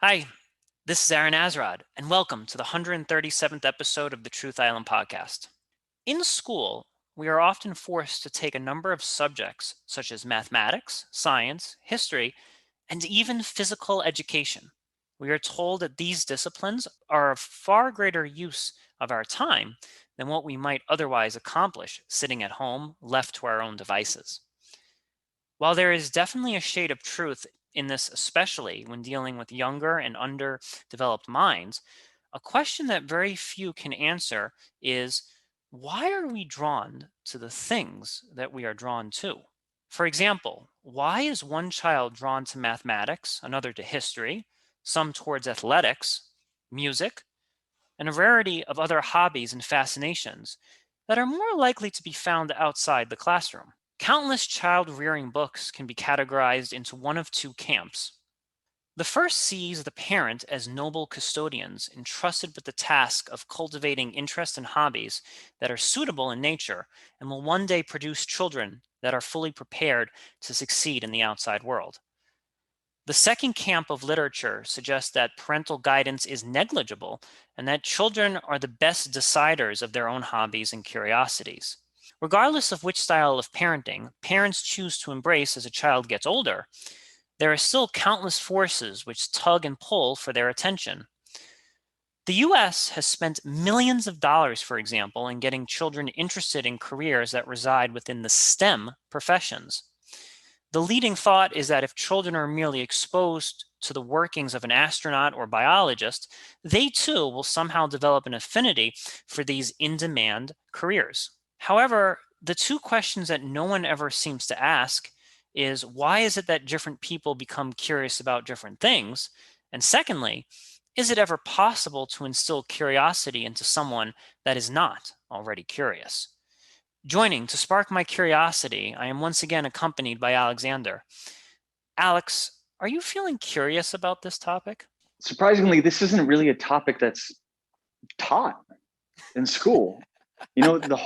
Hi, this is Aaron Azrod, and welcome to the 137th episode of the Truth Island podcast. In school, we are often forced to take a number of subjects such as mathematics, science, history, and even physical education. We are told that these disciplines are of far greater use of our time than what we might otherwise accomplish sitting at home left to our own devices. While there is definitely a shade of truth in this, especially when dealing with younger and underdeveloped minds, a question that very few can answer is, why are we drawn to the things that we are drawn to? For example, why is one child drawn to mathematics, another to history, some towards athletics, music, and a rarity of other hobbies and fascinations that are more likely to be found outside the classroom? Countless child-rearing books can be categorized into one of two camps. The first sees the parent as noble custodians entrusted with the task of cultivating interests and hobbies that are suitable in nature and will one day produce children that are fully prepared to succeed in the outside world. The second camp of literature suggests that parental guidance is negligible and that children are the best deciders of their own hobbies and curiosities. Regardless of which style of parenting parents choose to embrace as a child gets older, there are still countless forces which tug and pull for their attention. The US has spent millions of dollars, for example, in getting children interested in careers that reside within the STEM professions. The leading thought is that if children are merely exposed to the workings of an astronaut or biologist, they too will somehow develop an affinity for these in-demand careers. However, the two questions that no one ever seems to ask is, why is it that different people become curious about different things? And secondly, is it ever possible to instill curiosity into someone that is not already curious? Joining to spark my curiosity, I am once again accompanied by Alexander. Alex, are you feeling curious about this topic? Surprisingly, this isn't really a topic that's taught in school. The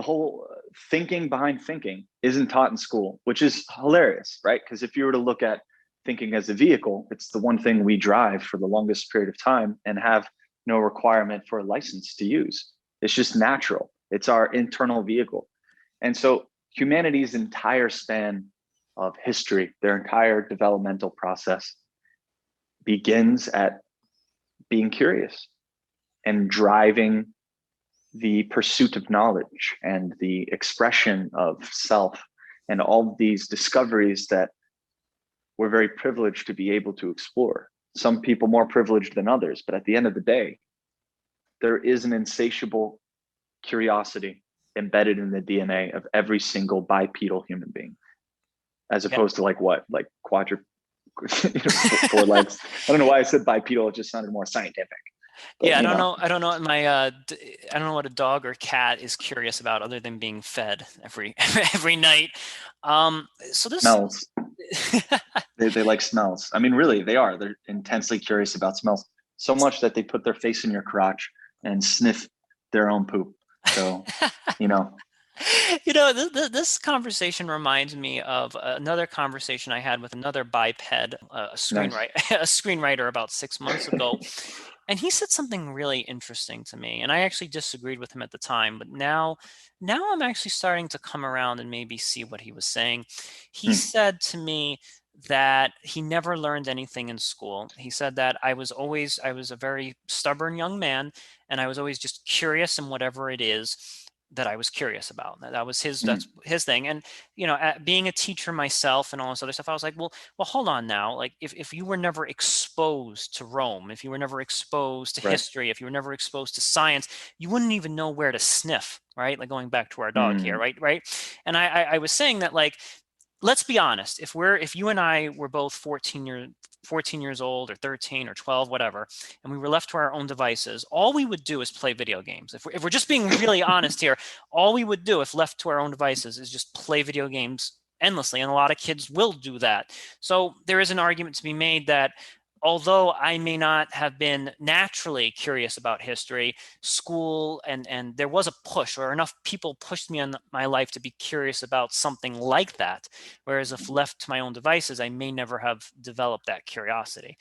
whole thinking behind thinking isn't taught in school, which is hilarious, right? Because if you were to look at thinking as a vehicle, it's the one thing we drive for the longest period of time and have no requirement for a license to use. It's just natural. It's our internal vehicle. And so humanity's entire span of history, their entire developmental process begins at being curious and driving the pursuit of knowledge and the expression of self and all these discoveries that we're very privileged to be able to explore. Some people more privileged than others, but at the end of the day, there is an insatiable curiosity embedded in the DNA of every single bipedal human being, as Yeah. opposed to like quadruped, four legs. I don't know why I said bipedal; it just sounded more scientific. But Yeah, I don't know. I don't know what I don't know what a dog or cat is curious about other than being fed every every night. So this smells. They like smells. I mean, really, they are. They're intensely curious about smells. So much that they put their face in your crotch and sniff their own poop. So, you know, This conversation reminds me of another conversation I had with another biped, a nice. screenwriter, a screenwriter about 6 months ago. And he said something really interesting to me, and I actually disagreed with him at the time, but now I'm actually starting to come around and maybe see what he was saying. He Hmm. said to me that he never learned anything in school. He said that I was a very stubborn young man, and I was always just curious in whatever it is that I was curious about. That was Hmm. that's his thing. And being a teacher myself and all this other stuff, I was like, well, hold on now. Like, if you were never exposed to Rome, if you were never exposed to Right. history, if you were never exposed to science, you wouldn't even know where to sniff, right? Like, going back to our dog here, Hmm. right. And I was saying that, like, let's be honest. If you and I were both 14 years old, or 13 or 12, whatever, and we were left to our own devices, all we would do is play video games. If we're just being really honest here, all we would do if left to our own devices is just play video games endlessly. And a lot of kids will do that. So there is an argument to be made that although I may not have been naturally curious about history, school and there was a push, or enough people pushed me in my life to be curious about something like that. Whereas if left to my own devices, I may never have developed that curiosity.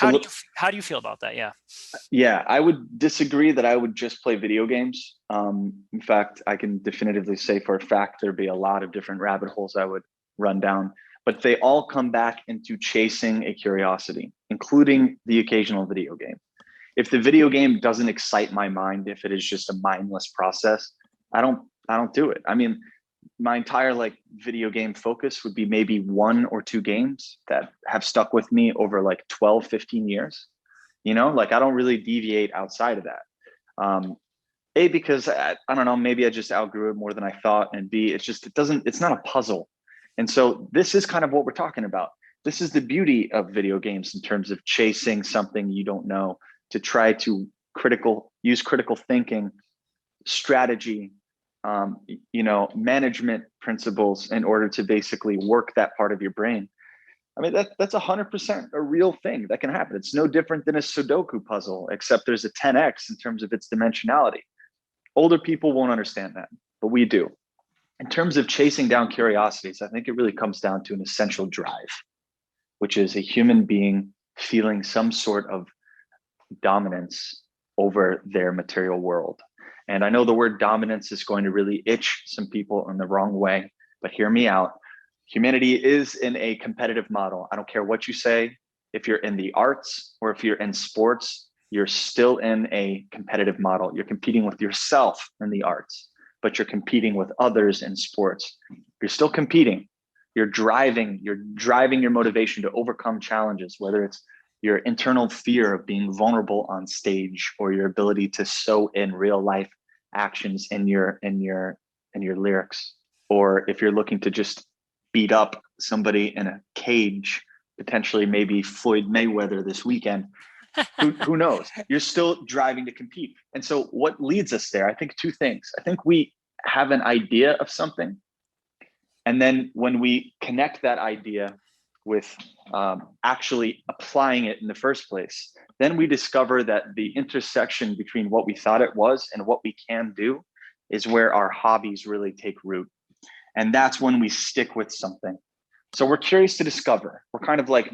So How do you feel about that? Yeah. yeah, I would disagree that I would just play video games. In fact, I can definitively say for a fact there'd be a lot of different rabbit holes I would run down, but they all come back into chasing a curiosity, including the occasional video game. If the video game doesn't excite my mind, if it is just a mindless process, I don't do it. I mean, my entire like video game focus would be maybe one or two games that have stuck with me over like 12, 15 years. Like I don't really deviate outside of that. A, because I don't know, maybe I just outgrew it more than I thought. And B, it's not a puzzle. And so this is kind of what we're talking about. This is the beauty of video games in terms of chasing something you don't know, to try to use critical thinking, strategy, management principles in order to basically work that part of your brain. I mean, that's 100% a real thing that can happen. It's no different than a Sudoku puzzle, except there's a 10x in terms of its dimensionality. Older people won't understand that, but we do. In terms of chasing down curiosities, I think it really comes down to an essential drive, which is a human being feeling some sort of dominance over their material world. And I know the word dominance is going to really itch some people in the wrong way, but hear me out. Humanity is in a competitive model. I don't care what you say. If you're in the arts or if you're in sports, you're still in a competitive model. You're competing with yourself in the arts, but you're competing with others in sports. You're still competing. You're driving your motivation to overcome challenges, whether it's your internal fear of being vulnerable on stage or your ability to sew in real life actions in your lyrics, or if you're looking to just beat up somebody in a cage, potentially maybe Floyd Mayweather this weekend. Who knows? You're still driving to compete. And so what leads us there? I think two things. I think we have an idea of something, and then when we connect that idea with actually applying it in the first place, then we discover that the intersection between what we thought it was and what we can do is where our hobbies really take root. And that's when we stick with something. So we're curious to discover. We're kind of like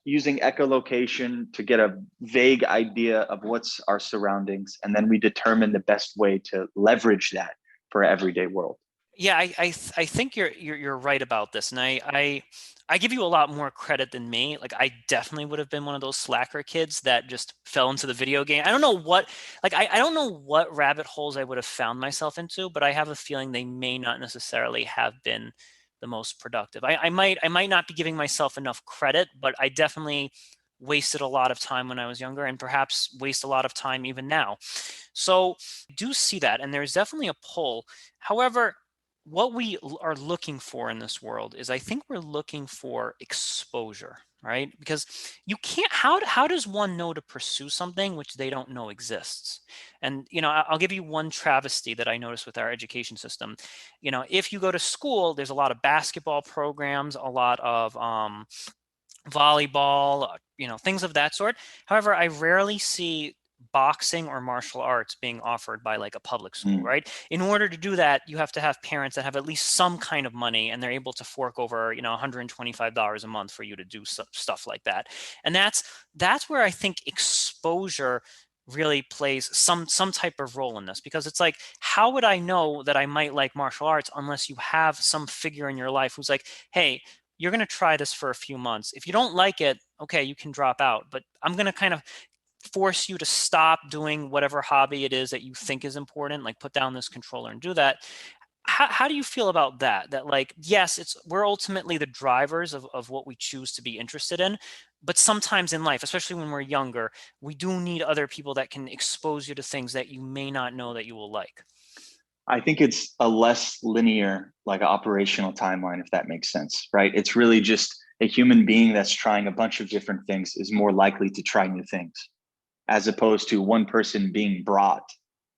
using echolocation to get a vague idea of what's our surroundings. And then we determine the best way to leverage that for our everyday world. Yeah, I think you're right about this, and I give you a lot more credit than me. Like I definitely would have been one of those slacker kids that just fell into the video game. I don't know what, like I don't know what rabbit holes I would have found myself into, but I have a feeling they may not necessarily have been the most productive. I might not be giving myself enough credit, but I definitely wasted a lot of time when I was younger, and perhaps waste a lot of time even now. So I do see that, and there's definitely a pull. However, what we are looking for in this world is, I think we're looking for exposure, right? Because you can't, how does one know to pursue something which they don't know exists? And, I'll give you one travesty that I noticed with our education system. If you go to school, there's a lot of basketball programs, a lot of volleyball, things of that sort. However, I rarely see boxing or martial arts being offered by like a public school, Mm. right? In order to do that, you have to have parents that have at least some kind of money, and they're able to fork over, $125 a month for you to do stuff like that. And that's where I think exposure really plays some type of role in this, because it's like, how would I know that I might like martial arts unless you have some figure in your life who's like, hey, you're going to try this for a few months. If you don't like it, okay, you can drop out. But I'm going to kind of force you to stop doing whatever hobby it is that you think is important, like put down this controller and do that. How do you feel about that? That, like, yes, we're ultimately the drivers of what we choose to be interested in. But sometimes in life, especially when we're younger, we do need other people that can expose you to things that you may not know that you will like. I think it's a less linear, like operational timeline, if that makes sense, right? It's really just a human being that's trying a bunch of different things is more likely to try new things, as opposed to one person being brought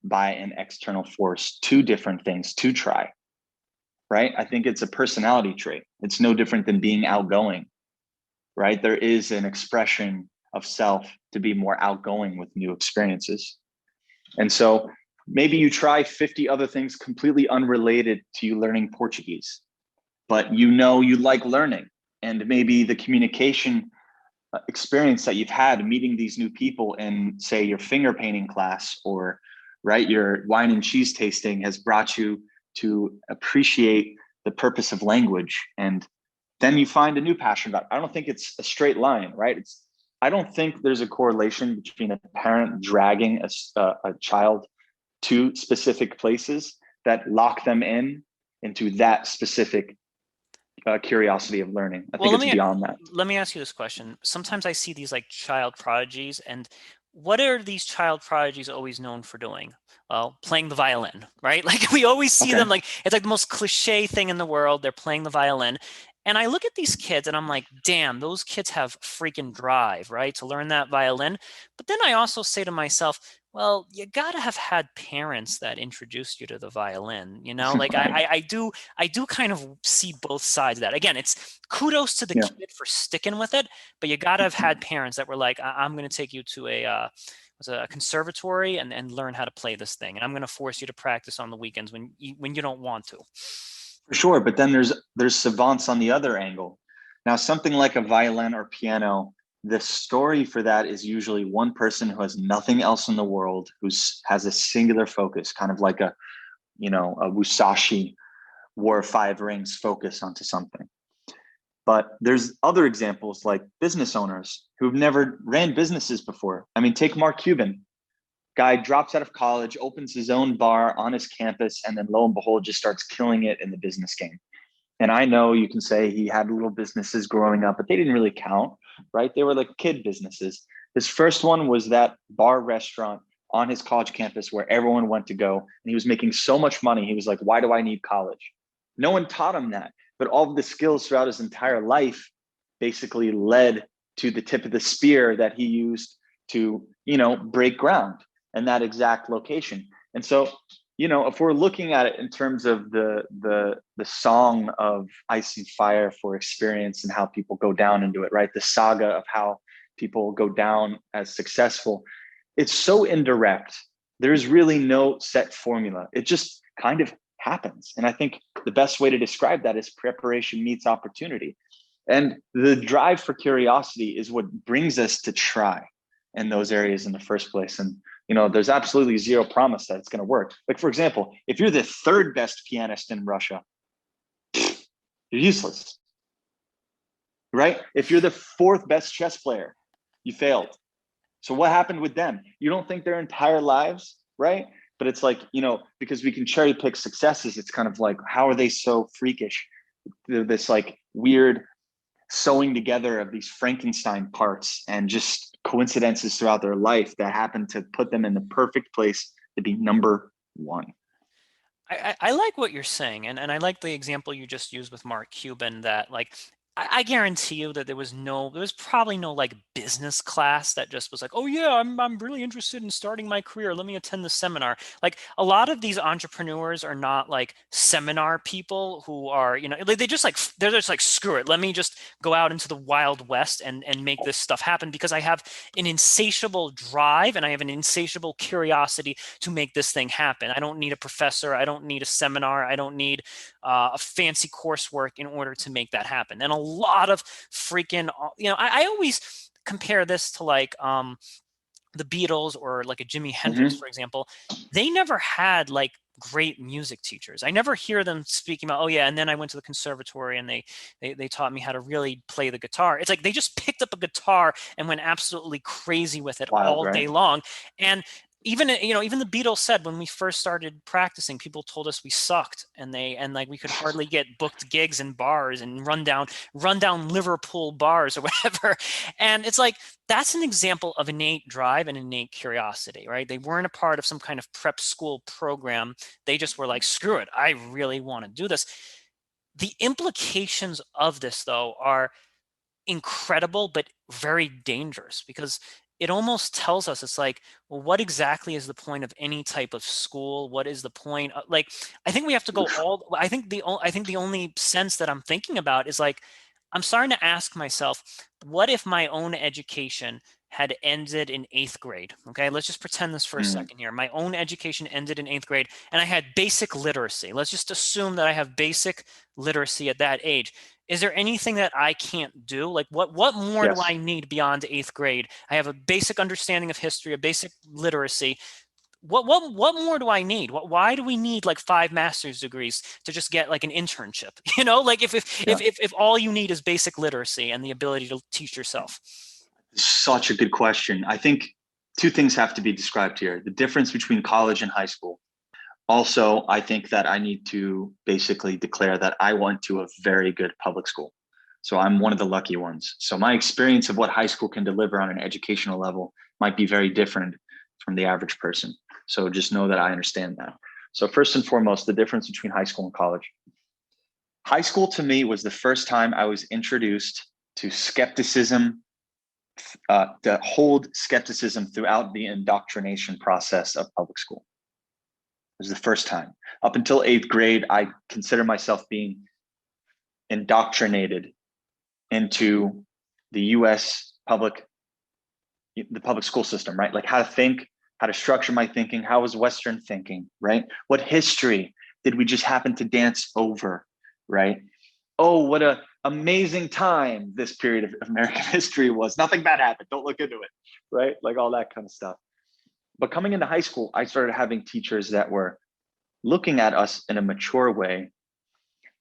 by an external force to different things to try, right? I think it's a personality trait. It's no different than being outgoing, right? There is an expression of self to be more outgoing with new experiences. And so maybe you try 50 other things completely unrelated to you learning Portuguese, but you know you like learning. And maybe the communication experience that you've had meeting these new people in, say, your finger painting class, or right, your wine and cheese tasting has brought you to appreciate the purpose of language. And then you find a new passion about it. I don't think it's a straight line, right? I don't think there's a correlation between a parent dragging a child to specific places that lock them into that specific curiosity of learning. I Well, think it's beyond that. let me ask you this question. Sometimes I see these like child prodigies, and what are these child prodigies always known for doing? Well, playing the violin, right? Like we always see Okay. them like it's like the most cliche thing in the world. They're playing the violin. And I look at these kids and I'm like, damn, those kids have freaking drive, right? To learn that violin. But then I also say to myself, well, you gotta have had parents that introduced you to the violin, you know? Like Right. I do kind of see both sides of that. Again, it's kudos to the Yeah. kid for sticking with it, but you gotta have had parents that were like, I'm gonna take you to was a conservatory and learn how to play this thing, and I'm gonna force you to practice on the weekends when you don't want to. For sure, but then there's savants on the other angle. Now, something like a violin or piano, the story for that is usually one person who has nothing else in the world, has a singular focus, kind of like a Musashi War of Five Rings focus onto something. But there's other examples like business owners who've never ran businesses before. I mean, take Mark Cuban. Guy drops out of college, opens his own bar on his campus, and then lo and behold, just starts killing it in the business game. And I know you can say he had little businesses growing up, but they didn't really count, right? They were like kid businesses. His first one was that bar restaurant on his college campus where everyone went to go. And he was making so much money. He was like, why do I need college? No one taught him that. But all of the skills throughout his entire life basically led to the tip of the spear that he used to, break ground in that exact location. And so, if we're looking at it in terms of the song of Ice and Fire for experience and how people go down into it, right? The saga of how people go down as successful, it's so indirect. There's really no set formula. It just kind of happens. And I think the best way to describe that is preparation meets opportunity. And the drive for curiosity is what brings us to try in those areas in the first place. And there's absolutely zero promise that it's going to work. Like, for example, if you're the third best pianist in Russia, you're useless, right? If you're the fourth best chess player, you failed. So what happened with them? You don't think their entire lives, right? But it's like, because we can cherry pick successes, it's kind of like, how are they so freakish? They're this like weird sewing together of these Frankenstein parts and just coincidences throughout their life that happen to put them in the perfect place to be number one. I like what you're saying, and I like the example you just used with Mark Cuban that like I guarantee you that there was probably no like business class that just was like, oh yeah, I'm really interested in starting my career. Let me attend the seminar. Like a lot of these entrepreneurs are not like seminar people who are, they just like they're just like, screw it. Let me just go out into the Wild West and make this stuff happen because I have an insatiable drive and I have an insatiable curiosity to make this thing happen. I don't need a professor. I don't need a seminar. I don't need a fancy coursework in order to make that happen. And a lot of freaking, I always compare this to like the Beatles or like a Jimi Hendrix, Mm-hmm. for example. They never had like great music teachers. I never hear them speaking about, oh yeah, and then I went to the conservatory and they taught me how to really play the guitar. It's like they just picked up a guitar and went absolutely crazy with it Wild, all right? day long. And even the Beatles said when we first started practicing, people told us we sucked and like we could hardly get booked gigs in bars and run down Liverpool bars or whatever. And it's like that's an example of innate drive and innate curiosity, right? They weren't a part of some kind of prep school program. They just were like, screw it, I really want to do this. The implications of this, though, are incredible, but very dangerous because it almost tells us it's like, well, what exactly is the point of any type of school? What is the point? Like, I think we have to go all. I think the only sense that I'm thinking about is like, I'm starting to ask myself, what if my own education had ended in 8th grade. Okay, let's just pretend this for a Mm, second here. My own education ended in 8th grade, and I had basic literacy. Let's just assume that I have basic literacy at that age. Is there anything that I can't do? Like what more do I yes. need beyond 8th grade? I have a basic understanding of history, a basic literacy. What more do I need? Why do we need like 5 master's degrees to just get like an internship? Like Yeah. if all you need is basic literacy and the ability to teach yourself. Such a good question. I think two things have to be described here: the difference between college and high school. Also, I think that I need to basically declare that I went to a very good public school. So I'm one of the lucky ones. So my experience of what high school can deliver on an educational level might be very different from the average person. So just know that I understand that. So, first and foremost, the difference between high school and college. High school to me was the first time I was introduced to skepticism, to hold skepticism throughout the indoctrination process of public school. It was the first time. Up until 8th grade, I consider myself being indoctrinated into the US the public school system, right? Like how to think, how to structure my thinking, how was Western thinking, right? What history did we just happen to dance over, right? Oh, what a amazing time this period of American history was. Nothing bad happened. Don't look into it, right? Like all that kind of stuff. But coming into high school, I started having teachers that were looking at us in a mature way,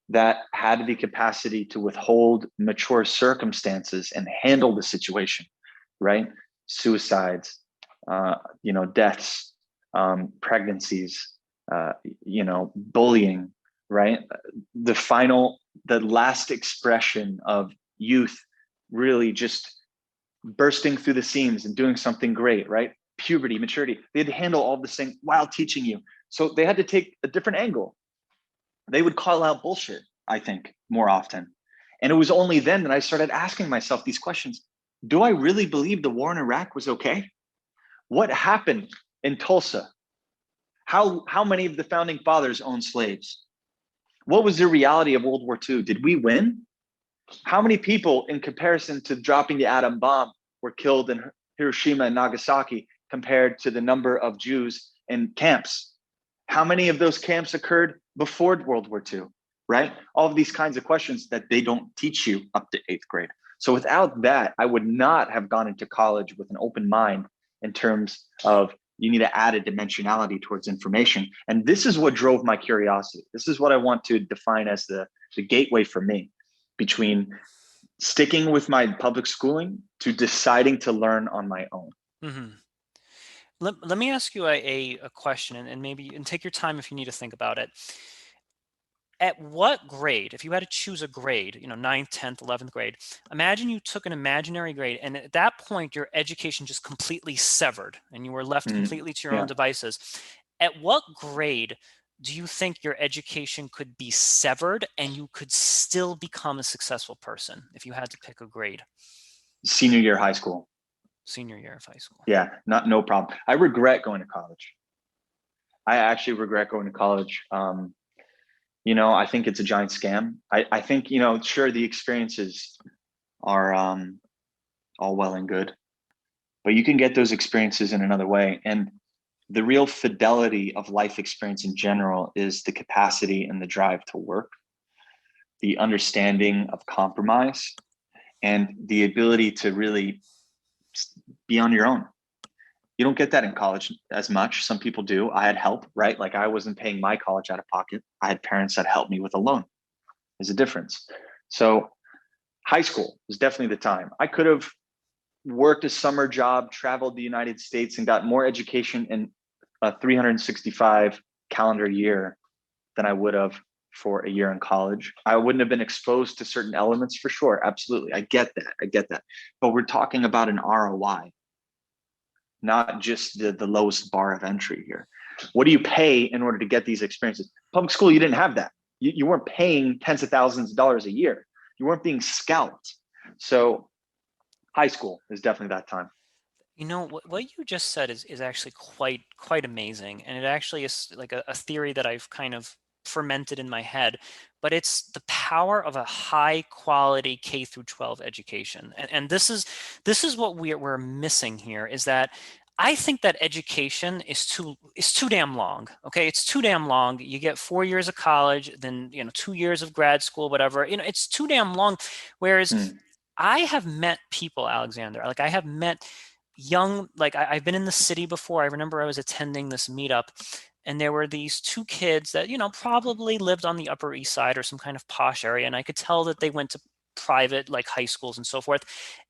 that had the capacity to withhold mature circumstances and handle the situation, right? Suicides, deaths, pregnancies, bullying, right? The last expression of youth really just bursting through the seams and doing something great, right? Puberty, maturity. They had to handle all this thing while teaching you. So they had to take a different angle. They would call out bullshit, I think, more often. And it was only then that I started asking myself these questions. Do I really believe the war in Iraq was okay? What happened in Tulsa? How many of the founding fathers owned slaves? What was the reality of World War II? Did we win? How many people, in comparison to dropping the atom bomb, were killed in Hiroshima and Nagasaki compared to the number of Jews in camps? How many of those camps occurred before World War II, right? All of these kinds of questions that they don't teach you up to 8th grade. So without that, I would not have gone into college with an open mind in terms of you need to add a dimensionality towards information. And this is what drove my curiosity. This is what I want to define as the gateway for me between sticking with my public schooling to deciding to learn on my own. Hmm. Let me ask you a question, and maybe and take your time if you need to think about it. At what grade, if you had to choose a grade, ninth, 10th, 11th grade, imagine you took an imaginary grade, and at that point, your education just completely severed and you were left Mm, completely to your own yeah. devices. At what grade do you think your education could be severed and you could still become a successful person if you had to pick a grade? Senior year high school. Senior year of high school. Yeah, no problem. I regret going to college. I actually regret going to college. I think it's a giant scam. I think, sure, the experiences are all well and good, but you can get those experiences in another way. And the real fidelity of life experience in general is the capacity and the drive to work, the understanding of compromise, and the ability to really be on your own. You don't get that in college as much. Some people do. I had help, right? Like I wasn't paying my college out of pocket. I had parents that helped me with a loan. There's a difference. So high school was definitely the time. I could have worked a summer job, traveled the United States, and got more education in a 365 calendar year than I would have for a year in college. I wouldn't have been exposed to certain elements for sure. Absolutely. I get that. I get that. But we're talking about an ROI, not just the lowest bar of entry here. What do you pay in order to get these experiences? Public school, you didn't have that. You weren't paying tens of thousands of dollars a year. You weren't being scalped. So high school is definitely that time. What you just said is actually quite amazing, and it actually is like a theory that I've kind of fermented in my head, but it's the power of a high quality K through 12 education. And this is what we're missing here, is that I think that education is too damn long. Okay, it's too damn long. You get 4 years of college, then 2 years of grad school, whatever. It's too damn long. Whereas Mm. I have met people, Alexander. Like I have met young, like I've been in the city before. I remember I was attending this meetup, and there were these two kids that probably lived on the Upper East Side or some kind of posh area, and I could tell that they went to private like high schools and so forth,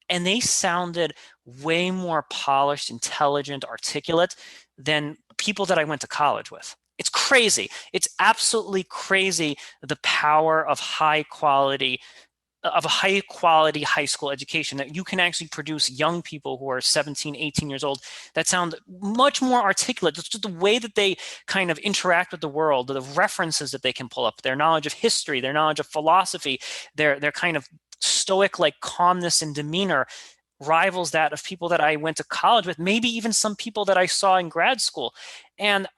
and they sounded way more polished, intelligent, articulate than people that I went to college with. It's crazy. It's absolutely crazy, the power of a high quality high school education, that you can actually produce young people who are 17, 18 years old that sound much more articulate. Just the way that they kind of interact with the world, the references that they can pull up, their knowledge of history, their knowledge of philosophy, their kind of stoic like calmness and demeanor rivals that of people that I went to college with, maybe even some people that I saw in grad school. And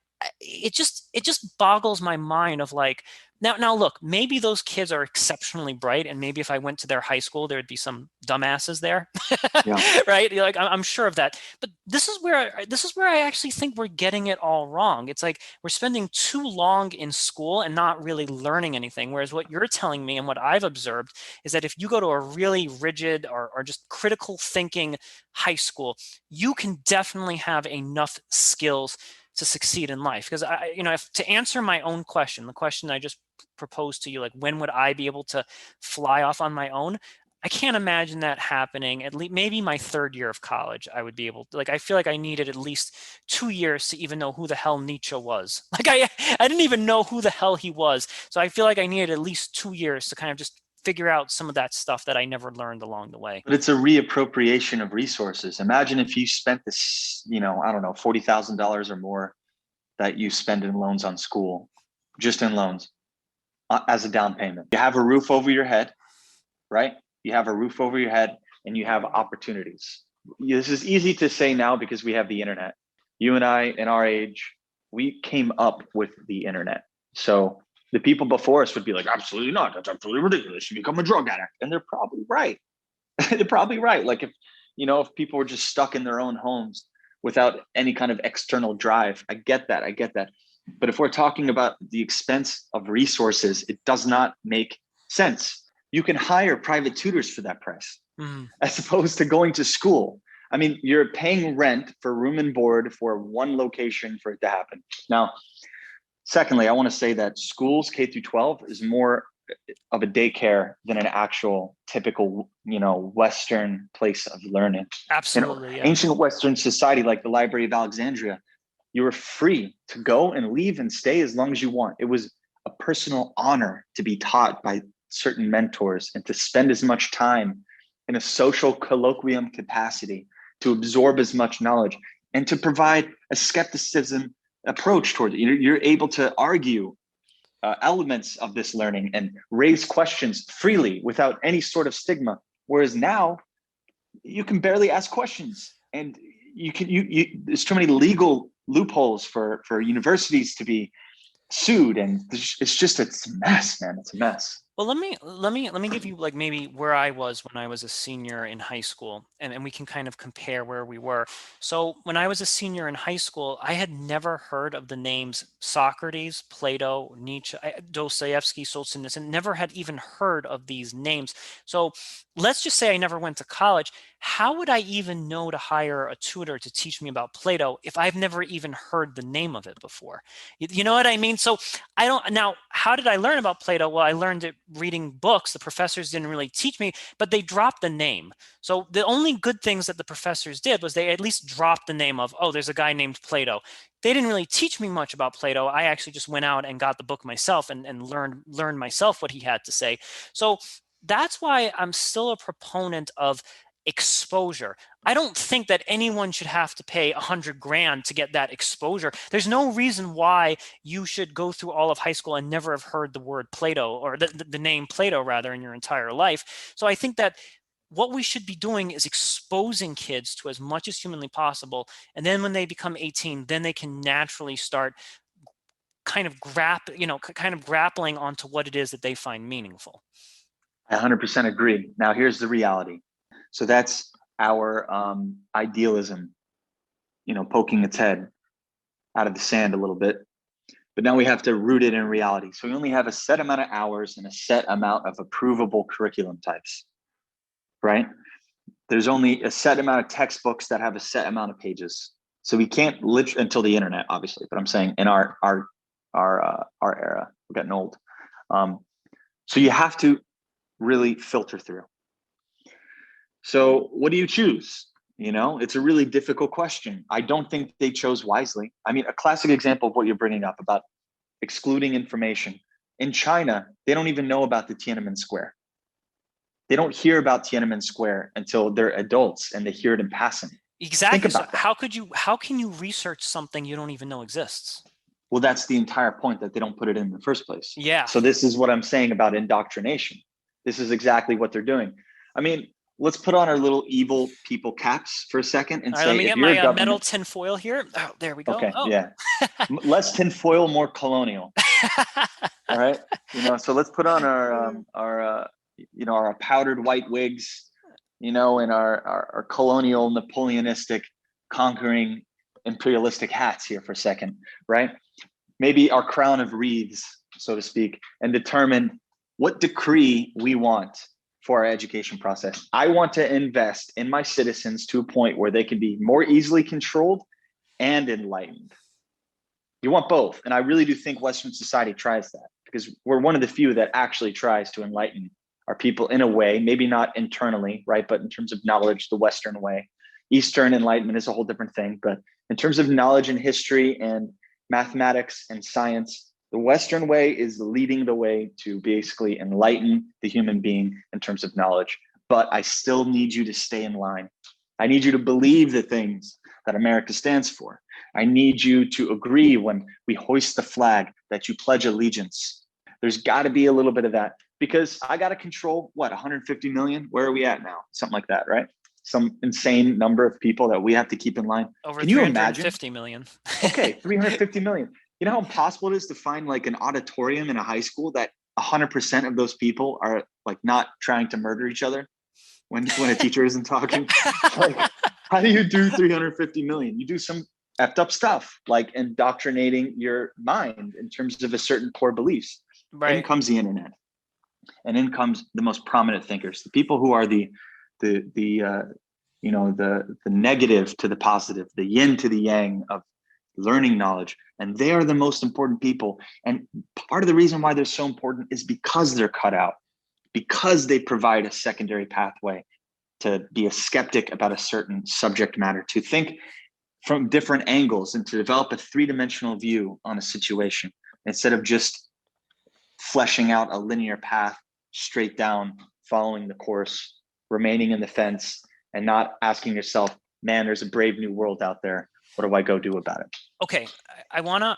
it just boggles my mind of like, now look, maybe those kids are exceptionally bright, and maybe if I went to their high school, there would be some dumbasses there, Yeah. right? Like I'm sure of that. But this is where I actually think we're getting it all wrong. It's like we're spending too long in school and not really learning anything. Whereas what you're telling me and what I've observed is that if you go to a really rigid or just critical thinking high school, you can definitely have enough skills to succeed in life. Because if to answer my own question, the question I just proposed to you, like when would I be able to fly off on my own? I can't imagine that happening. At least maybe my third year of college, I would be able to, like, I feel like I needed at least 2 years to even know who the hell Nietzsche was. Like I didn't even know who the hell he was. So I feel like I needed at least 2 years to kind of just figure out some of that stuff that I never learned along the way. But it's a reappropriation of resources. Imagine if you spent this, I don't know, $40,000 or more that you spend in loans on school, just in loans, as a down payment. You have a roof over your head, right? You have a roof over your head and you have opportunities. This is easy to say now because we have the internet. You and I, in our age, we came up with the internet. So the people before us would be like, absolutely not. That's absolutely ridiculous. You become a drug addict. And they're probably right. They're probably right. Like if people were just stuck in their own homes without any kind of external drive, I get that. But if we're talking about the expense of resources, it does not make sense. You can hire private tutors for that price, as opposed to going to school. I mean, you're paying rent for room and board for one location for it to happen. Now, secondly, I want to say that schools K through 12 is more of a daycare than an actual typical, Western place of learning. In Absolutely, yeah. ancient Western society, like the Library of Alexandria, you were free to go and leave and stay as long as you want. It was a personal honor to be taught by certain mentors and to spend as much time in a social colloquium capacity to absorb as much knowledge and to provide a skepticism approach towards it. You're able to argue elements of this learning and raise questions freely without any sort of stigma. Whereas now you can barely ask questions, and there's too many legal loopholes for universities to be sued, and it's a mess, man. It's a mess. Well, let me give you like maybe where I was when I was a senior in high school, and we can kind of compare where we were. So when I was a senior in high school, I had never heard of the names Socrates, Plato, Nietzsche, Dostoevsky, Solzhenitsyn, never had even heard of these names. So let's just say I never went to college. How would I even know to hire a tutor to teach me about Plato if I've never even heard the name of it before? You know what I mean? So I don't now, how did I learn about Plato? Well, I learned it reading books. The professors didn't really teach me, but they dropped the name. So the only good things that the professors did was they at least dropped the name of, oh, there's a guy named Plato. They didn't really teach me much about Plato. I actually just went out and got the book myself and learned myself what he had to say. So that's why I'm still a proponent of exposure. I don't think that anyone should have to pay 100 grand to get that exposure. There's no reason why you should go through all of high school and never have heard the word Plato, or the name Plato rather, in your entire life. So I think that what we should be doing is exposing kids to as much as humanly possible. And then when they become 18, then they can naturally start kind of grappling onto what it is that they find meaningful. I 100% agree. Now, here's the reality. So that's our idealism, poking its head out of the sand a little bit. But now we have to root it in reality. So we only have a set amount of hours and a set amount of approvable curriculum types, right? There's only a set amount of textbooks that have a set amount of pages. So we can't live until the internet, obviously. But I'm saying in our era, we're getting old. So you have to really filter through. So what do you choose? It's a really difficult question. I don't think they chose wisely. I mean, a classic example of what you're bringing up about excluding information. In China, they don't even know about the Tiananmen Square. They don't hear about Tiananmen Square until they're adults and they hear it in passing. Think Exactly. So about that. how can you research something you don't even know exists? Well, that's the entire point, that they don't put it in the first place. Yeah. So this is what I'm saying about indoctrination. This is exactly what they're doing. I mean, let's put on our little evil people caps for a second and All right, let say, me if get you're a my metal government, tin foil here. Oh, there we go. okay, Oh. yeah, less tinfoil, more colonial. All right, so let's put on our powdered white wigs, and our colonial Napoleonistic conquering imperialistic hats here for a second, right? Maybe our crown of wreaths, so to speak, and determine what decree we want for our education process. I want to invest in my citizens to a point where they can be more easily controlled and enlightened. You want both. And I really do think Western society tries that, because we're one of the few that actually tries to enlighten our people in a way, maybe not internally, right? But in terms of knowledge, the Western way. Eastern enlightenment is a whole different thing. But in terms of knowledge and history and mathematics and science, the Western way is leading the way to basically enlighten the human being in terms of knowledge. But I still need you to stay in line. I need you to believe the things that America stands for. I need you to agree when we hoist the flag that you pledge allegiance. There's got to be a little bit of that, because I got to control 150 million? Where are we at now? Something like that, right? Some insane number of people that we have to keep in line. Over Can you imagine? 350 million. Okay, 350 million. You know how impossible it is to find like an auditorium in a high school that 100% of those people are like not trying to murder each other when a teacher isn't talking? Like, how do you do 350 million? You do some effed up stuff like indoctrinating your mind in terms of a certain core beliefs. Right. In comes the internet, and in comes the most prominent thinkers, the people who are the negative to the positive, the yin to the yang of learning knowledge. And they are the most important people. And part of the reason why they're so important is because they're cut out, because they provide a secondary pathway to be a skeptic about a certain subject matter, to think from different angles and to develop a three-dimensional view on a situation instead of just fleshing out a linear path straight down, following the course, remaining in the fence, and not asking yourself, man, there's a brave new world out there. What do I go do about it? Okay, I want to,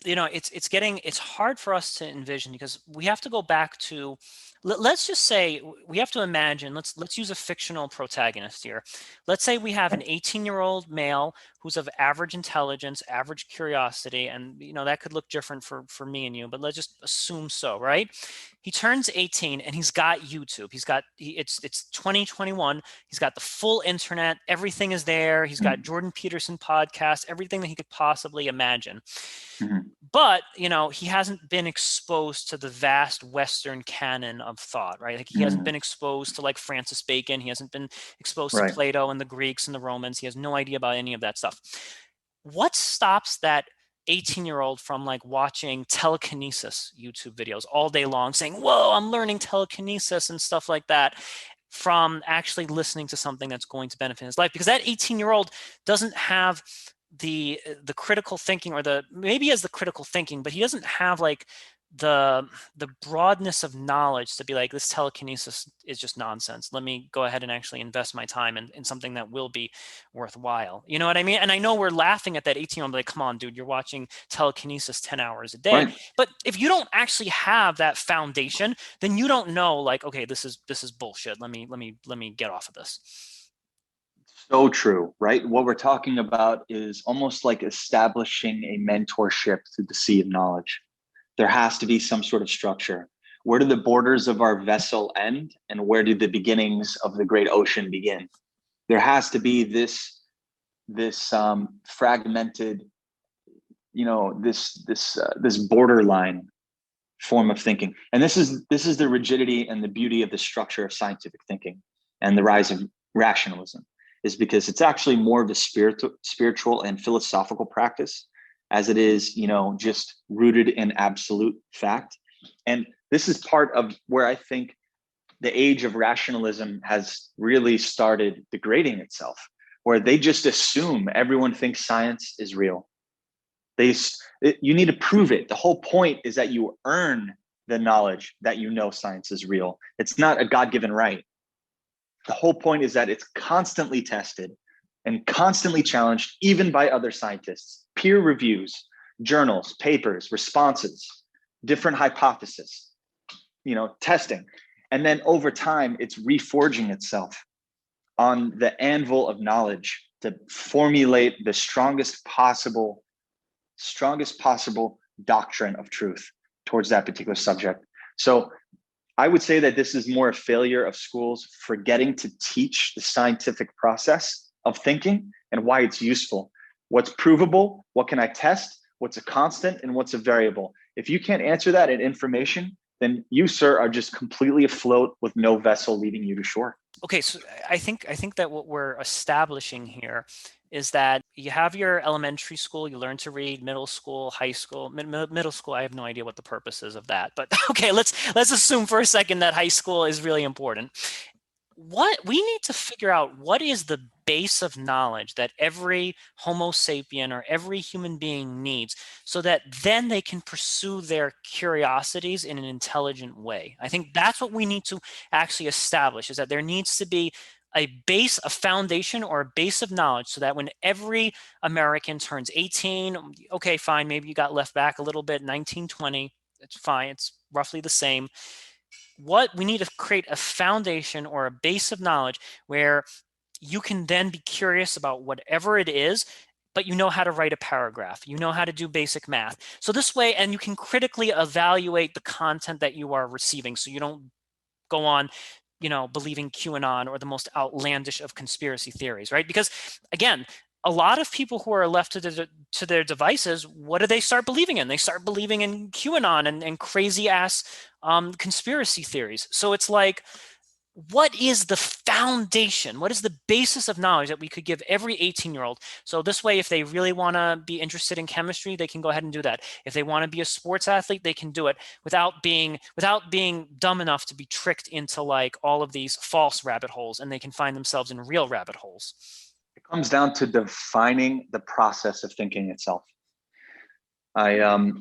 it's hard for us to envision, because we have to go back to, let's just say we have to imagine, let's use a fictional protagonist here. Let's say we have an 18-year-old male who's of average intelligence, average curiosity, and that could look different for me and you, but let's just assume so, right? He turns 18 and he's got YouTube. It's 2021. He's got the full internet. Everything is there. He's got Jordan Peterson podcast, everything that he could possibly imagine. Mm-hmm. But, he hasn't been exposed to the vast Western canon of thought, right? Like he hasn't been exposed to like Francis Bacon. He hasn't been exposed to Right. Plato and the Greeks and the Romans. He has no idea about any of that stuff. What stops that 18-year-old from like watching telekinesis YouTube videos all day long, saying, whoa, I'm learning telekinesis and stuff like that, from actually listening to something that's going to benefit his life? Because that 18-year-old doesn't have the critical thinking, or maybe he has the critical thinking, but he doesn't have like the broadness of knowledge to be like, this telekinesis is just nonsense. Let me go ahead and actually invest my time in something that will be worthwhile. You know what I mean? And I know we're laughing at that 18-year-old, like, come on, dude, you're watching telekinesis 10 hours a day. Right. But if you don't actually have that foundation, then you don't know, like, okay, this is bullshit. Let me get off of this. So true, right? What we're talking about is almost like establishing a mentorship through the sea of knowledge. There has to be some sort of structure. Where do the borders of our vessel end, and where do the beginnings of the great ocean begin? There has to be this fragmented, this borderline form of thinking. And this is the rigidity and the beauty of the structure of scientific thinking and the rise of rationalism, is because it's actually more of a spiritual and philosophical practice as it is, just rooted in absolute fact. And this is part of where I think the age of rationalism has really started degrading itself, where they just assume everyone thinks science is real. They you need to prove it. The whole point is that you earn the knowledge that science is real. It's not a God-given right. The whole point is that it's constantly tested and constantly challenged, even by other scientists, peer reviews, journals, papers, responses, different hypotheses, testing. And then over time, it's reforging itself on the anvil of knowledge to formulate the strongest possible doctrine of truth towards that particular subject. So I would say that this is more a failure of schools forgetting to teach the scientific process of thinking and why it's useful. What's provable? What can I test? What's a constant and what's a variable? If you can't answer that in information, then you, sir, are just completely afloat with no vessel leading you to shore. Okay, so I think that what we're establishing here is that you have your elementary school, you learn to read, middle school, high school, middle school. I have no idea what the purpose is of that, but okay, let's assume for a second that high school is really important. What we need to figure out, what is the base of knowledge that every Homo sapien or every human being needs, so that then they can pursue their curiosities in an intelligent way. I think that's what we need to actually establish, is that there needs to be a base, a foundation, or a base of knowledge, so that when every American turns 18, okay, fine, maybe you got left back a little bit, 19, 20, it's fine, it's roughly the same. What we need to create a foundation or a base of knowledge where you can then be curious about whatever it is, but you know how to write a paragraph, you know how to do basic math. So this way, and you can critically evaluate the content that you are receiving, so you don't go on, believing QAnon or the most outlandish of conspiracy theories, right? Because again, a lot of people who are left to their devices, what do they start believing in? They start believing in QAnon and crazy ass conspiracy theories. So it's like, what is the foundation? What is the basis of knowledge that we could give every 18-year-old? So this way, if they really want to be interested in chemistry, they can go ahead and do that. If they want to be a sports athlete, they can do it without being dumb enough to be tricked into like all of these false rabbit holes, and they can find themselves in real rabbit holes. It comes down to defining the process of thinking itself. I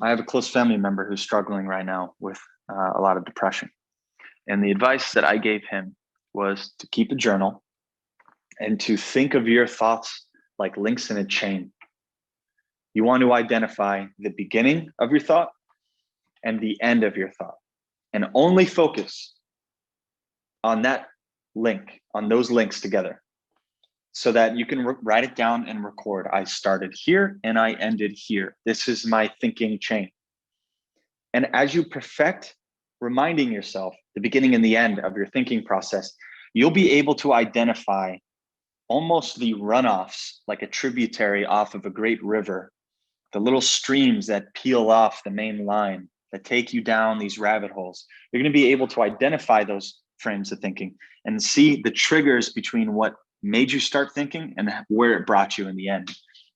have a close family member who's struggling right now with a lot of depression. And the advice that I gave him was to keep a journal and to think of your thoughts like links in a chain. You want to identify the beginning of your thought and the end of your thought, and only focus on that link, on those links together, so that you can write it down and record. I started here and I ended here. This is my thinking chain. And as you perfect reminding yourself the beginning and the end of your thinking process, you'll be able to identify almost the runoffs, like a tributary off of a great river, the little streams that peel off the main line that take you down these rabbit holes. You're going to be able to identify those frames of thinking and see the triggers between what made you start thinking and where it brought you in the end.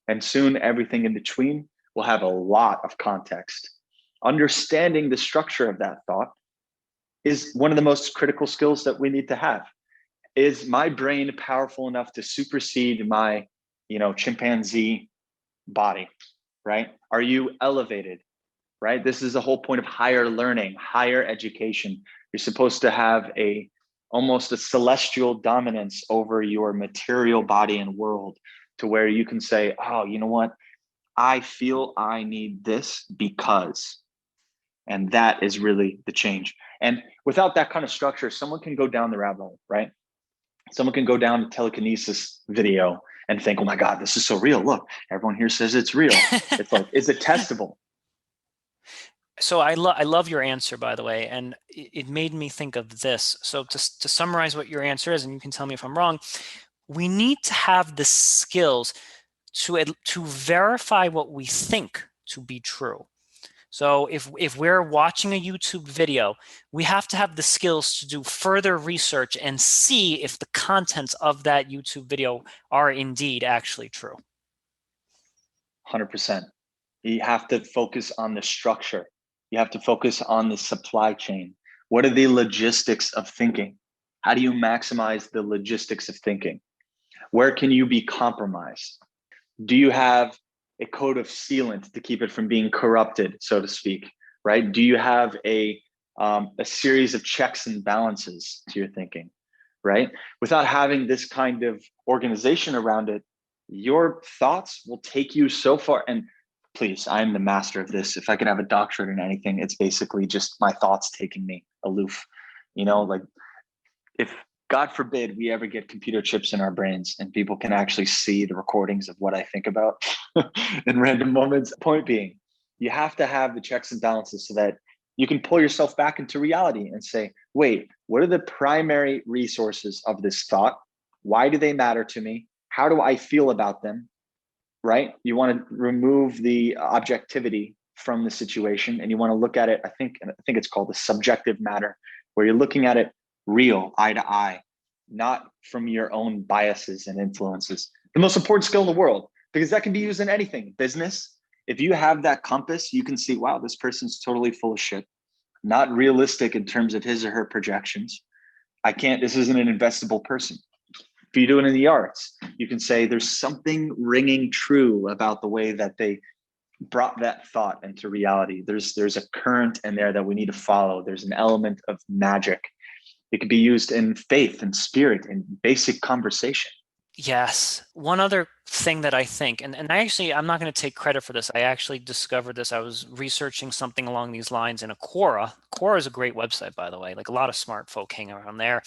And soon everything in between will have a lot of context. Understanding the structure of that thought is one of the most critical skills that we need to have. Is my brain powerful enough to supersede my, chimpanzee body, right? Are you elevated, right? This is the whole point of higher learning, higher education. You're supposed to have almost a celestial dominance over your material body and world, to where you can say, oh, you know what? I feel I need this because. And that is really the change. And without that kind of structure, someone can go down the rabbit hole, right? Someone can go down to telekinesis video and think, oh my God, this is so real. Look, everyone here says it's real. It's like, is it testable? So I love your answer, by the way, and it made me think of this. So to summarize what your answer is, and you can tell me if I'm wrong, we need to have the skills to verify what we think to be true. So if we're watching a YouTube video, we have to have the skills to do further research and see if the contents of that YouTube video are indeed actually true. 100%. You have to focus on the structure. You have to focus on the supply chain. What are the logistics of thinking? How do you maximize the logistics of thinking? Where can you be compromised? Do you have a code of sealant to keep it from being corrupted, so to speak, right? Do you have a series of checks and balances to your thinking, right? Without having this kind of organization around it, your thoughts will take you so far. And please, I'm the master of this. If I could have a doctorate in anything, it's basically just my thoughts taking me aloof. Like if God forbid we ever get computer chips in our brains and people can actually see the recordings of what I think about in random moments. Point being, you have to have the checks and balances so that you can pull yourself back into reality and say, wait, what are the primary resources of this thought? Why do they matter to me? How do I feel about them? Right? You want to remove the objectivity from the situation and you want to look at it. I think it's called the subjective matter, where you're looking at it real, eye to eye, not from your own biases and influences. The most important skill in the world, because that can be used in anything. Business, if you have that compass, you can see, wow, this person's totally full of shit, not realistic in terms of his or her projections. This isn't an investable person. If you do it in the arts, you can say there's something ringing true about the way that they brought that thought into reality. There's a current in there that we need to follow. There's an element of magic. It could be used in faith and spirit and basic conversation. Yes. One other thing that I think, and I'm not going to take credit for this. I actually discovered this. I was researching something along these lines in a Quora. Quora is a great website, by the way. Like a lot of smart folk hang around there.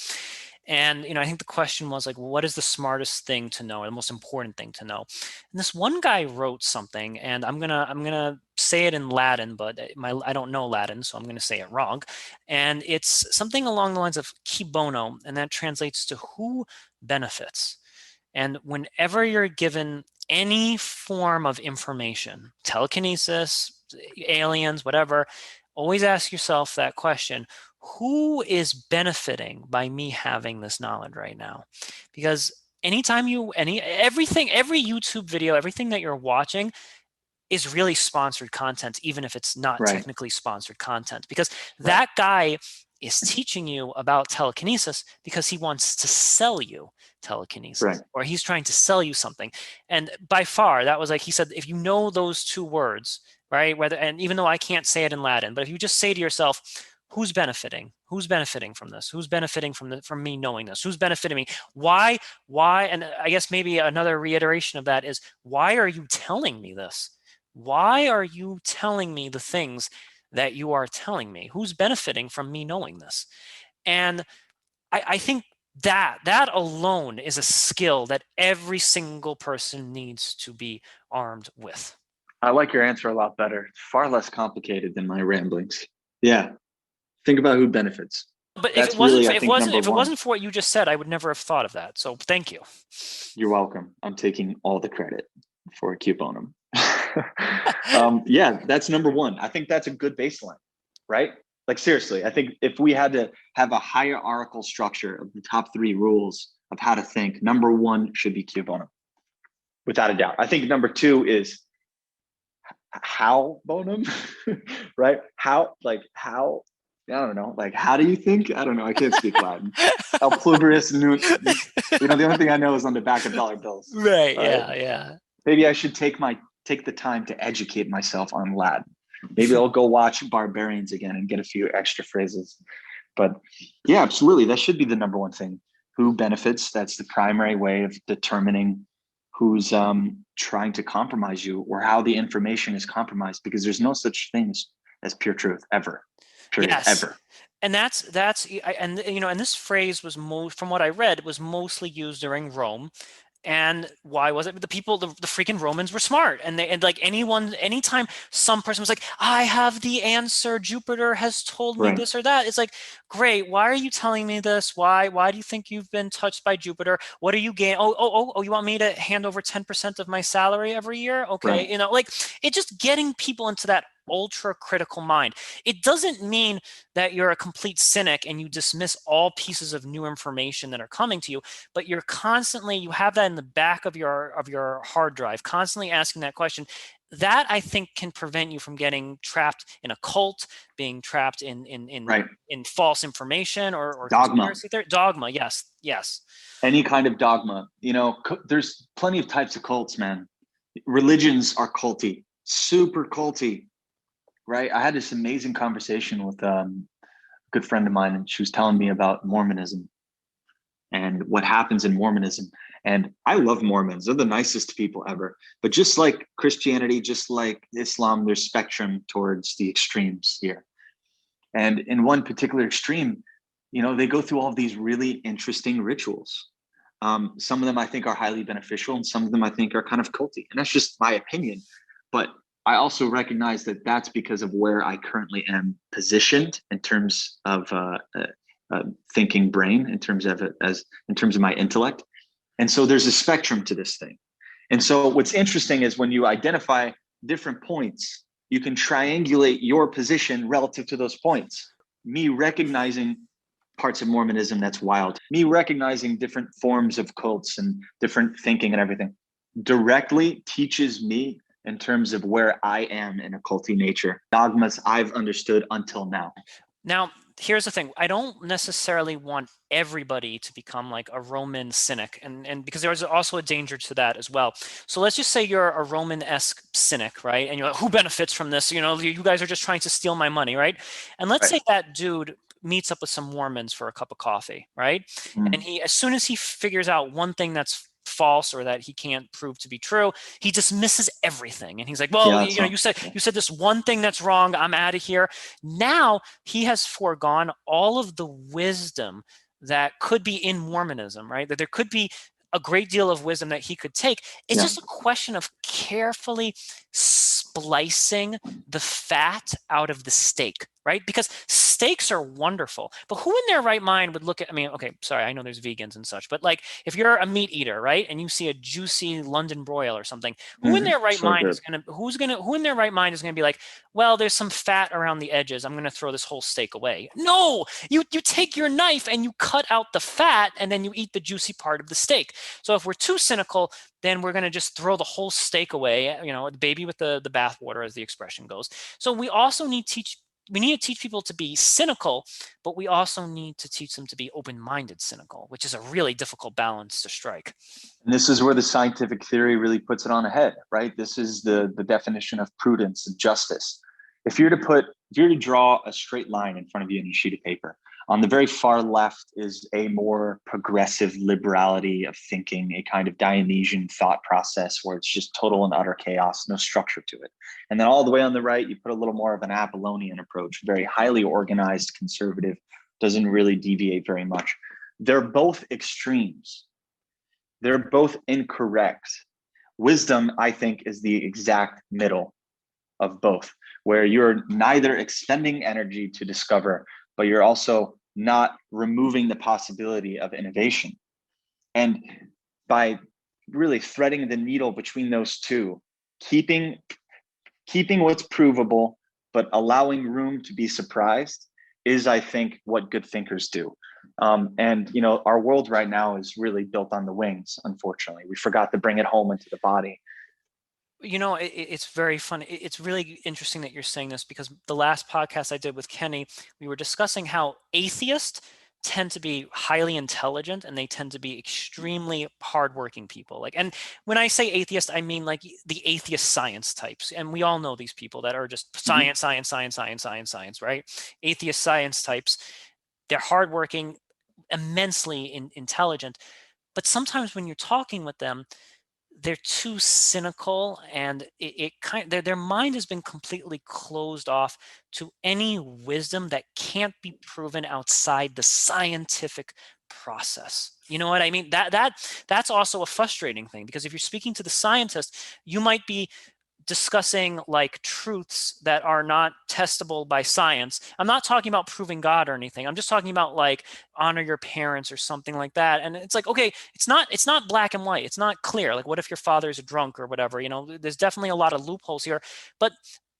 And, I think the question was like, what is the smartest thing to know, or the most important thing to know? And this one guy wrote something, and I'm gonna say it in Latin, but I don't know Latin, so I'm gonna say it wrong. And it's something along the lines of "qui bono," and that translates to "who benefits." And whenever you're given any form of information, telekinesis, aliens, whatever, always ask yourself that question: who is benefiting by me having this knowledge right now? Because anytime every YouTube video, everything that you're watching is really sponsored content, even if it's not Right. technically sponsored content, because Right. that guy is teaching you about telekinesis because he wants to sell you Right. telekinesis, or he's trying to sell you something. And by far, that was like he said, if you know those two words, right? And even though I can't say it in Latin, but if you just say to yourself, who's benefiting? Who's benefiting from this? Who's benefiting from me knowing this? Who's benefiting me? Why? And I guess maybe another reiteration of that is, why are you telling me this? Why are you telling me the things that you are telling me? Who's benefiting from me knowing this? And I think that alone is a skill that every single person needs to be armed with. I like your answer a lot better. It's far less complicated than my ramblings. Yeah. Think about who benefits. But if it That's wasn't really, for, I think, number if it one. wasn't for what you just said, I would never have thought of that. So thank you. You're welcome. I'm taking all the credit for Cube Bonum. Yeah, that's number one. I think that's a good baseline, right? Like seriously, I think if we had to have a hierarchical structure of the top three rules of how to think, number one should be Cube Bonum, without a doubt. I think number two is how Bonum, right? How, I don't know, like, how do you think? I don't know. I can't speak Latin. El pluribus nunc. The only thing I know is on the back of dollar bills. Right. All right. Yeah. Maybe I should take the time to educate myself on Latin. Maybe I'll go watch Barbarians again and get a few extra phrases. But yeah, absolutely. That should be the number one thing. Who benefits? That's the primary way of determining who's trying to compromise you or how the information is compromised, because there's no such thing as pure truth ever. period, Yes. ever. And and and this phrase was from what I read, was mostly used during Rome. And why was it? The people, the freaking Romans were smart. And like anytime some person was like, I have the answer, Jupiter has told me Right, this or that. It's like, great. Why are you telling me this? Why do you think you've been touched by Jupiter? What are you gain? Oh, you want me to hand over 10% of my salary every year? right, Okay. Like it just getting people into that ultra critical mind. It doesn't mean that you're a complete cynic and you dismiss all pieces of new information that are coming to you, but you have that in the back of your hard drive, constantly asking that question. That I think can prevent you from getting trapped in a cult, being trapped right. in false information or Dogma, conspiracy theory. Dogma. Yes, yes. any kind of dogma. There's plenty of types of cults, man. Religions are culty, super culty, right? I had this amazing conversation with a good friend of mine, and she was telling me about Mormonism and what happens in Mormonism. And I love Mormons. They're the nicest people ever. But just like Christianity, just like Islam, there's spectrum towards the extremes here. And in one particular extreme, they go through all of these really interesting rituals. Some of them I think are highly beneficial, and some of them I think are kind of culty. And that's just my opinion. But I also recognize that that's because of where I currently am positioned in terms of thinking brain, in terms of my intellect. And so there's a spectrum to this thing. And so what's interesting is when you identify different points, you can triangulate your position relative to those points. Me recognizing parts of Mormonism, that's wild. Me recognizing different forms of cults and different thinking and everything directly teaches me in terms of where I am in a culty nature, dogmas I've understood until now. Now, here's the thing. I don't necessarily want everybody to become like a Roman cynic, and because there's also a danger to that as well. So let's just say you're a Roman-esque cynic, right? And you're like, who benefits from this? You guys are just trying to steal my money, right? And let's Right. say that dude meets up with some Mormons for a cup of coffee, right? And Mm. as soon as he figures out one thing that's false or that he can't prove to be true, he dismisses everything. And he's like, well, Yeah, that's all. Yeah. you said this one thing that's wrong. I'm out of here. Now he has foregone all of the wisdom that could be in Mormonism, right? That there could be a great deal of wisdom that he could take. It's Yeah. just a question of carefully splicing the fat out of the steak, right? Because steaks are wonderful, but who in their right mind would look at, I mean, okay, sorry, I know there's vegans and such, but like if you're a meat eater, right, and you see a juicy London broil or something, who in Mm-hmm. their right So mind good. is who in their right mind is gonna be like, well, there's some fat around the edges. I'm going to throw this whole steak away. No, you take your knife and you cut out the fat and then you eat the juicy part of the steak. So if we're too cynical, then we're going to just throw the whole steak away, the baby with the bathwater, as the expression goes. So we need to teach people to be cynical, but we also need to teach them to be open-minded cynical, which is a really difficult balance to strike. And this is where the scientific theory really puts it on a head, right? This is the definition of prudence and justice. If you're to draw a straight line in front of you on a sheet of paper, on the very far left is a more progressive liberality of thinking, a kind of Dionysian thought process where it's just total and utter chaos, no structure to it. And then all the way on the right, you put a little more of an Apollonian approach, very highly organized, conservative, doesn't really deviate very much. They're both extremes. They're both incorrect. Wisdom, I think, is the exact middle of both, where you're neither expending energy to discover, but you're also not removing the possibility of innovation. And by really threading the needle between those two, keeping what's provable, but allowing room to be surprised is, I think, what good thinkers do. And our world right now is really built on the wings. Unfortunately, we forgot to bring it home into the body. It's very fun. It's really interesting that you're saying this because the last podcast I did with Kenny, we were discussing how atheists tend to be highly intelligent and they tend to be extremely hardworking people. Like, and when I say atheist, I mean like the atheist science types. And we all know these people that are just Mm-hmm. science, science, science, science, science, science, right? Atheist science types. They're hardworking, immensely intelligent. But sometimes when you're talking with them, they're too cynical, and it kind their mind has been completely closed off to any wisdom that can't be proven outside the scientific process. You know what I mean? That's also a frustrating thing, because if you're speaking to the scientist, you might be discussing like truths that are not testable by science. I'm not talking about proving God or anything. I'm just talking about like honor your parents or something like that. And it's like, okay, it's not black and white. It's not clear. Like, what if your father's a drunk or whatever? There's definitely a lot of loopholes here, but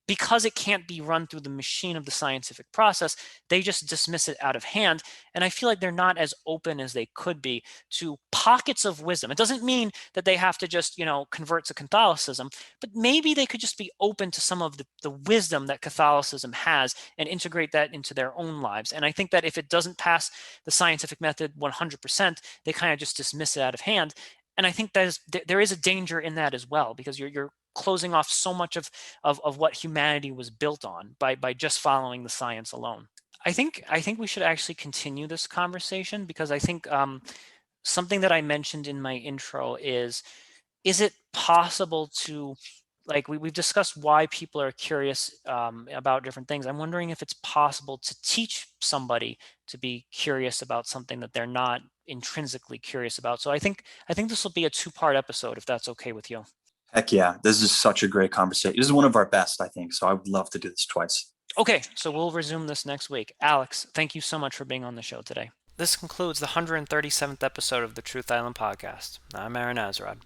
because it can't be run through the machine of the scientific process, they just dismiss it out of hand. And I feel like they're not as open as they could be to pockets of wisdom. It doesn't mean that they have to just, convert to Catholicism, but maybe they could just be open to some of the wisdom that Catholicism has and integrate that into their own lives. And I think that if it doesn't pass the scientific method 100%, they kind of just dismiss it out of hand. And I think there is a danger in that as well, because you're closing off so much of what humanity was built on by just following the science alone. I think we should actually continue this conversation, because I think something that I mentioned in my intro is it possible to, like, we've discussed why people are curious about different things. I'm wondering if it's possible to teach somebody to be curious about something that they're not intrinsically curious about. So I think this will be a two-part episode, if that's okay with you. Heck yeah. This is such a great conversation. This is one of our best, I think. So I would love to do this twice. Okay, so we'll resume this next week. Alex, thank you so much for being on the show today. This concludes the 137th episode of the Truth Island podcast. I'm Aaron Azrod.